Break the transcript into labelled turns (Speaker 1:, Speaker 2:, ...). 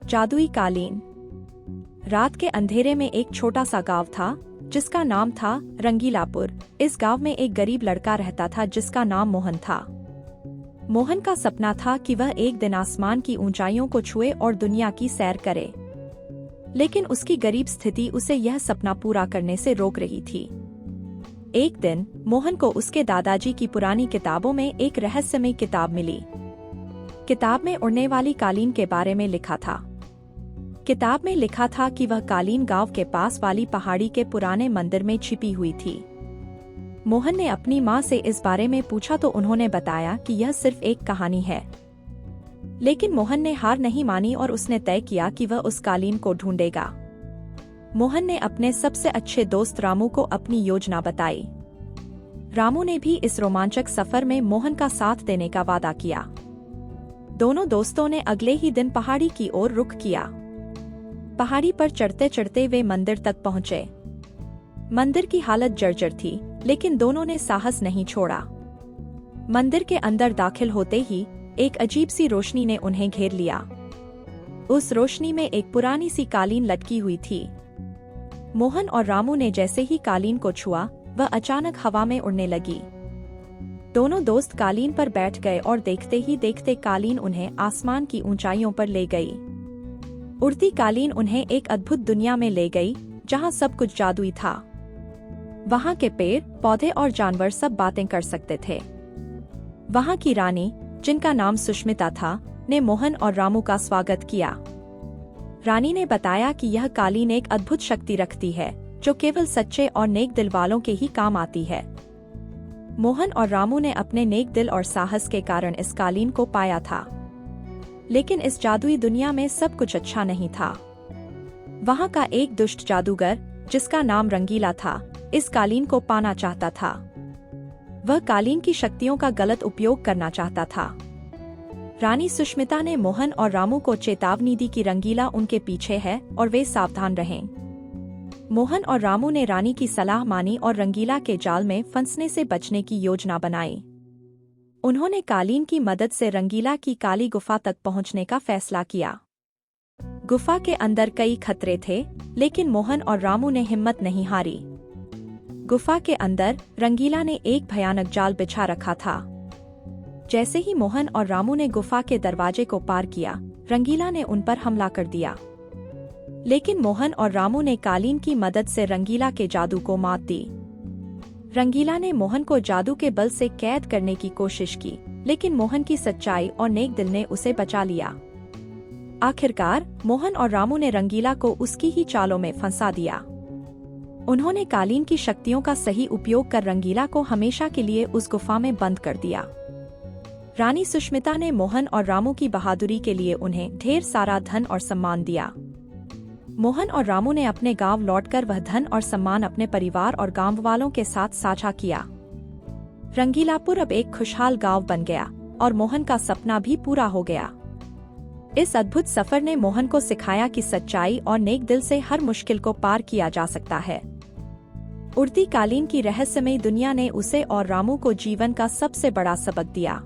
Speaker 1: जादुई कालीन। रात के अंधेरे में एक छोटा सा गांव था जिसका नाम था रंगीलापुर। इस गांव में एक गरीब लड़का रहता था जिसका नाम मोहन था। मोहन का सपना था कि वह एक दिन आसमान की ऊंचाइयों को छुए और दुनिया की सैर करे, लेकिन उसकी गरीब स्थिति उसे यह सपना पूरा करने से रोक रही थी। एक दिन मोहन को उसके दादाजी की पुरानी किताबों में एक रहस्यमय किताब मिली। किताब में उड़ने वाली कालीन के बारे में लिखा था। किताब में लिखा था कि वह कालीन गांव के पास वाली पहाड़ी के पुराने मंदिर में छिपी हुई थी। मोहन ने अपनी माँ से इस बारे में पूछा तो उन्होंने बताया कि यह सिर्फ एक कहानी है। लेकिन मोहन ने हार नहीं मानी और उसने तय किया कि वह उस कालीन को ढूंढेगा। मोहन ने अपने सबसे अच्छे दोस्त रामू को अपनी योजना बताई। रामू ने भी इस रोमांचक सफर में मोहन का साथ देने का वादा किया। दोनों दोस्तों ने अगले ही दिन पहाड़ी की ओर रुख किया। पहाड़ी पर चढ़ते चढ़ते वे मंदिर तक पहुंचे। मंदिर की हालत जर्जर थी, लेकिन दोनों ने साहस नहीं छोड़ा। मंदिर के अंदर दाखिल होते ही एक अजीब सी रोशनी ने उन्हें घेर लिया। उस रोशनी में एक पुरानी सी कालीन लटकी हुई थी। मोहन और रामू ने जैसे ही कालीन को छुआ, वह अचानक हवा में उड़ने लगी। दोनों दोस्त कालीन पर बैठ गए और देखते ही देखते कालीन उन्हें आसमान की ऊंचाइयों पर ले गई। उड़ती कालीन उन्हें एक अद्भुत दुनिया में ले गई जहां सब कुछ जादुई था। वहां के पेड़, पौधे और जानवर सब बातें कर सकते थे। वहां की रानी, जिनका नाम सुष्मिता था, ने मोहन और रामू का स्वागत किया। रानी ने बताया कि यह कालीन एक अद्भुत शक्ति रखती है जो केवल सच्चे और नेक दिल वालों के ही काम आती है। मोहन और रामू ने अपने नेक दिल और साहस के कारण इस कालीन को पाया था। लेकिन इस जादुई दुनिया में सब कुछ अच्छा नहीं था। वहां का एक दुष्ट जादूगर, जिसका नाम रंगीला था, इस कालीन को पाना चाहता था। वह कालीन की शक्तियों का गलत उपयोग करना चाहता था। रानी सुष्मिता ने मोहन और रामू को चेतावनी दी कि रंगीला उनके पीछे है और वे सावधान रहें। मोहन और रामू ने रानी की सलाह मानी और रंगीला के जाल में फंसने से बचने की योजना बनाई। उन्होंने कालीन की मदद से रंगीला की काली गुफा तक पहुंचने का फैसला किया। गुफा के अंदर कई खतरे थे, लेकिन मोहन और रामू ने हिम्मत नहीं हारी। गुफा के अंदर रंगीला ने एक भयानक जाल बिछा रखा था। जैसे ही मोहन और रामू ने गुफा के दरवाजे को पार किया, रंगीला ने उन पर हमला कर दिया। लेकिन मोहन और रामू ने कालीन की मदद से रंगीला के जादू को मात दी। रंगीला ने मोहन को जादू के बल से कैद करने की कोशिश की, लेकिन मोहन की सच्चाई और नेक दिल ने उसे बचा लिया। आखिरकार मोहन और रामू ने रंगीला को उसकी ही चालों में फंसा दिया। उन्होंने कालीन की शक्तियों का सही उपयोग कर रंगीला को हमेशा के लिए उस गुफा में बंद कर दिया। रानी सुष्मिता ने मोहन और रामू की बहादुरी के लिए उन्हें ढेर सारा धन और सम्मान दिया। मोहन और रामू ने अपने गांव लौटकर वह धन और सम्मान अपने परिवार और गांव वालों के साथ साझा किया। रंगीलापुर अब एक खुशहाल गांव बन गया और मोहन का सपना भी पूरा हो गया। इस अद्भुत सफर ने मोहन को सिखाया कि सच्चाई और नेक दिल से हर मुश्किल को पार किया जा सकता है। उड़ती कालीन की रहस्यमय दुनिया ने उसे और रामू को जीवन का सबसे बड़ा सबक दिया।